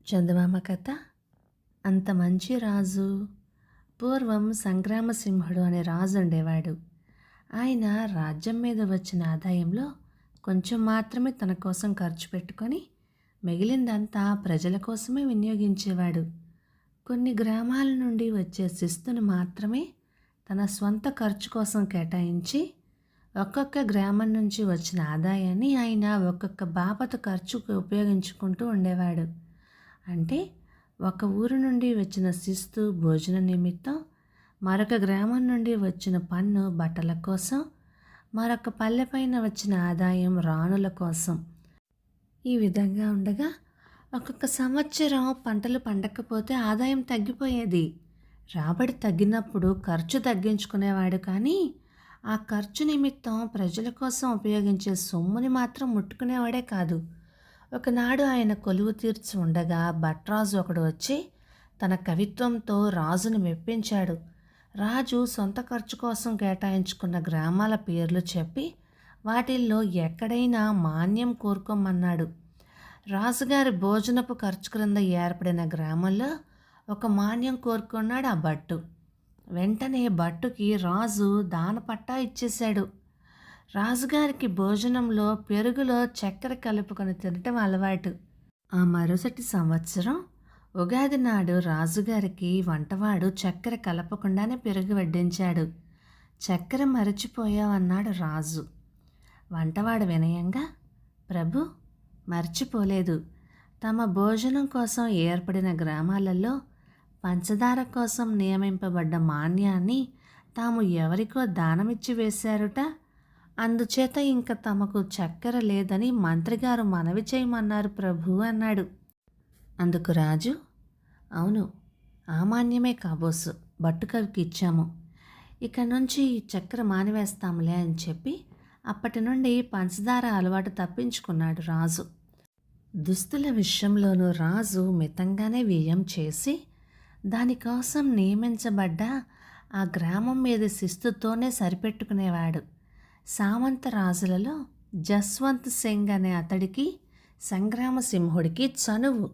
చందమామ కథ. అంత మంచి రాజు. పూర్వం సంగ్రామసింహుడు అనే రాజు ఉండేవాడు. ఆయన రాజ్యం మీద వచ్చిన ఆదాయంలో కొంచెం మాత్రమే తన కోసం ఖర్చు పెట్టుకొని మిగిలిందంతా ప్రజల కోసమే వినియోగించేవాడు. కొన్ని గ్రామాల నుండి వచ్చే శిస్తును మాత్రమే తన స్వంత ఖర్చు కోసం కేటాయించి ఒక్కొక్క గ్రామం నుంచి వచ్చిన ఆదాయాన్ని ఆయన ఒక్కొక్క బాపత ఖర్చుకు ఉపయోగించుకుంటూ ఉండేవాడు. అంటే ఒక ఊరు నుండి వచ్చిన శిస్తు భోజన నిమిత్తం, మరొక గ్రామం నుండి వచ్చిన పన్ను బట్టల కోసం, మరొక పల్లెపైన వచ్చిన ఆదాయం రాణుల కోసం. ఈ విధంగా ఉండగా ఒక్కొక్క సంవత్సరం పంటలు పండకపోతే ఆదాయం తగ్గిపోయేది. రాబడి తగ్గినప్పుడు ఖర్చు తగ్గించుకునేవాడు, కానీ ఆ ఖర్చు నిమిత్తం ప్రజల కోసం ఉపయోగించే సొమ్ముని మాత్రం ముట్టుకునేవాడే కాదు. ఒకనాడు ఆయన కొలువు తీర్చి ఉండగా భట్రాజు ఒకడు వచ్చి తన కవిత్వంతో రాజును మెప్పించాడు. రాజు సొంత ఖర్చు కోసం కేటాయించుకున్న గ్రామాల పేర్లు చెప్పి వాటిల్లో ఎక్కడైనా మాన్యం కోరుకోమన్నాడు. రాజుగారి భోజనపు ఖర్చు క్రింద ఏర్పడిన గ్రామంలో ఒక మాన్యం కోరుకున్నాడు ఆ భట్టు. వెంటనే భట్టుకి రాజు దానపట్టా ఇచ్చేశాడు. రాజుగారికి భోజనంలో పెరుగులో చక్కెర కలుపుకొని తినటం అలవాటు. ఆ మరుసటి సంవత్సరం ఉగాది నాడు రాజుగారికి వంటవాడు చక్కెర కలపకుండానే పెరుగు వడ్డించాడు. చక్కెర మరచిపోయావన్నాడు రాజు. వంటవాడు వినయంగా, ప్రభు, మర్చిపోలేదు. తమ భోజనం కోసం ఏర్పడిన గ్రామాలలో పంచదార కోసం నియమింపబడ్డ మాన్యాన్ని తాము ఎవరికో దానమిచ్చి వేశారుట. అందుచేత ఇంక తమకు చక్కెర లేదని మంత్రిగారు మనవి చేయమన్నారు ప్రభు అన్నాడు. అందుకు రాజు, అవును, ఆ మాన్యమే కాబోసు, భట్టుకవికి ఇచ్చాము. ఇక నుంచి చక్కెర మానివేస్తాంలే అని చెప్పి అప్పటి నుండి పంచదార అలవాటు తప్పించుకున్నాడు రాజు. దుస్తుల విషయంలోనూ రాజు మితంగానే వ్యయం చేసి దానికోసం నియమించబడ్డ ఆ గ్రామం మీద శిస్తుతోనే సరిపెట్టుకునేవాడు. సామంత రాజులలో జస్వంత్ సింగ్ అనే అతడికి సంగ్రామసింహుడికి చనువు.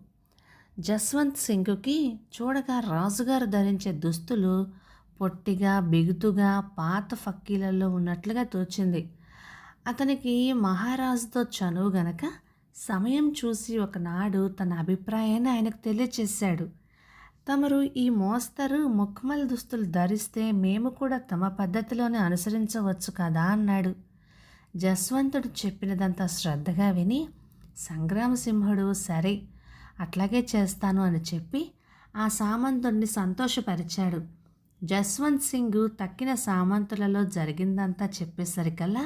జస్వంత్ సింగ్కి చూడగా రాజుగారు ధరించే దుస్తులు పొట్టిగా బిగుతుగా పాత ఫక్కీలలో ఉన్నట్లుగా తోచింది. అతనికి మహారాజుతో చనువు గనక సమయం చూసి ఒకనాడు తన అభిప్రాయాన్ని ఆయనకు తెలియచేశాడు. తమరు ఈ మోస్తరు ముక్మల్ దుస్తులు ధరిస్తే మేము కూడా తమ పద్ధతిలోనే అనుసరించవచ్చు కదా అన్నాడు. జస్వంతుడు చెప్పినదంతా శ్రద్ధగా విని సంగ్రామసింహుడు సరే అట్లాగే చేస్తాను అని చెప్పి ఆ సామంతుడిని సంతోషపరిచాడు. జస్వంత్ సింగ్ తక్కిన సామంతులలో జరిగిందంతా చెప్పేసరికల్లా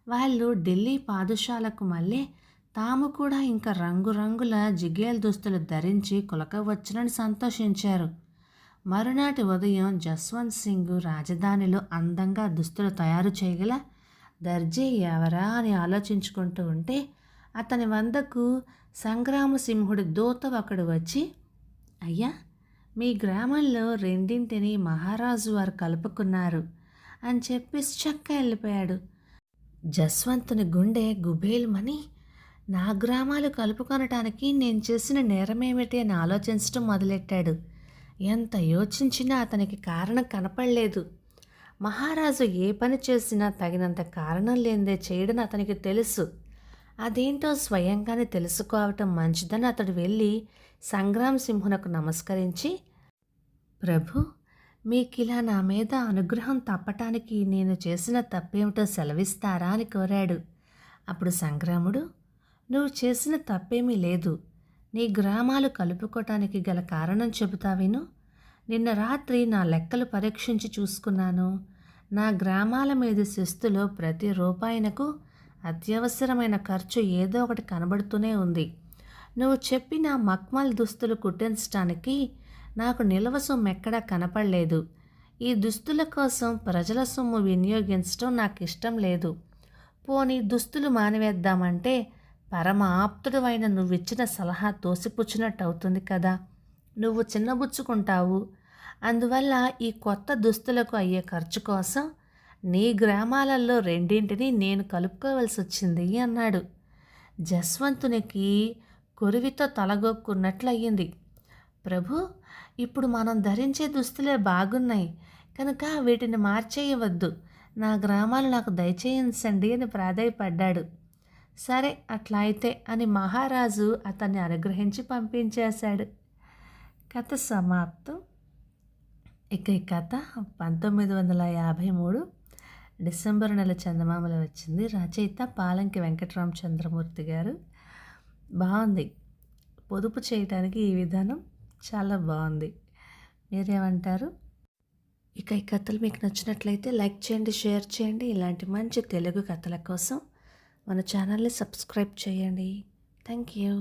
వాళ్ళు ఢిల్లీ పాదుషాలకు మళ్ళీ తాము కూడా ఇంకా రంగురంగుల జిగేల్ దుస్తులు ధరించి కులకవచ్చునని సంతోషించారు. మరునాటి ఉదయం జస్వంత్ సింగ్ రాజధానిలో అందంగా దుస్తులు తయారు చేయగల దర్జీ ఎవరా అని ఆలోచించుకుంటూ ఉంటే అతని వద్దకు సంగ్రామసింహుడి దూత ఒకడు వచ్చి, అయ్యా, మీ గ్రామంలో రెండింటిని మహారాజు వారు కలుపుకున్నారు అని చెప్పి చక్క వెళ్ళిపోయాడు. జస్వంతుని గుండె గుబేలుమని నా గ్రామాలు కలుపుకొనటానికి నేను చేసిన నేరమేమిటి అని ఆలోచించడం మొదలెట్టాడు. ఎంత యోచించినా అతనికి కారణం కనపడలేదు. మహారాజు ఏ పని చేసినా తగినంత కారణం లేనిదే చేయడం అతనికి తెలుసు. అదేంటో స్వయంగానే తెలుసుకోవటం మంచిదని అతడు వెళ్ళి సంగ్రామసింహునకు నమస్కరించి, ప్రభు, మీకిలా నా మీద అనుగ్రహం తప్పటానికి నేను చేసిన తప్పేమిటో సెలవిస్తారా అని కోరాడు. అప్పుడు సంగ్రాముడు, నువ్వు చేసిన తప్పేమీ లేదు. నీ గ్రామాలు కలుపుకోవటానికి గల కారణం చెబుతా విను. నిన్న రాత్రి నా లెక్కలు పరీక్షించి చూసుకున్నాను. నా గ్రామాల మీద శిస్తులో ప్రతి రూపాయినకు అత్యవసరమైన ఖర్చు ఏదో ఒకటి కనబడుతూనే ఉంది. నువ్వు చెప్పిన మక్మల్ దుస్తులు కుట్టించడానికి నాకు నిల్వ సొమ్ము ఎక్కడా కనపడలేదు. ఈ దుస్తుల కోసం ప్రజల సొమ్ము వినియోగించడం నాకు ఇష్టం లేదు. పోనీ దుస్తులు మానివేద్దామంటే పరమ ఆప్తుడు అయిన నువ్విచ్చిన సలహా తోసిపుచ్చినట్టు అవుతుంది కదా. నువ్వు చిన్నబుచ్చుకుంటావు. అందువల్ల ఈ కొత్త దుస్తులకు అయ్యే ఖర్చు కోసం నీ గ్రామాలలో రెండింటిని నేను కలుపుకోవలసి వచ్చింది అన్నాడు. జస్వంతునికి కొరివితో తలగొక్కున్నట్లయింది. ప్రభు, ఇప్పుడు మనం ధరించే దుస్తులే బాగున్నాయి కనుక వీటిని మార్చేయవద్దు. నా గ్రామాలు నాకు దయచేయించండి అని ప్రాధేయపడ్డాడు. సరే అట్లా అయితే అని మహారాజు అతన్ని అనుగ్రహించి పంపించేశాడు. కథ సమాప్తం. ఇక ఈ కథ 1953 డిసెంబర్ నెల చందమామలో వచ్చింది. రచయిత పాలంకి వెంకటరామచంద్రమూర్తి గారు. బాగుంది. పొదుపు చేయడానికి ఈ విధానం చాలా బాగుంది. మీరేమంటారు? ఇక ఈ కథలు మీకు నచ్చినట్లయితే లైక్ చేయండి, షేర్ చేయండి. ఇలాంటి మంచి తెలుగు కథల కోసం మన ఛానల్ని సబ్స్క్రైబ్ చేయండి. Thank you.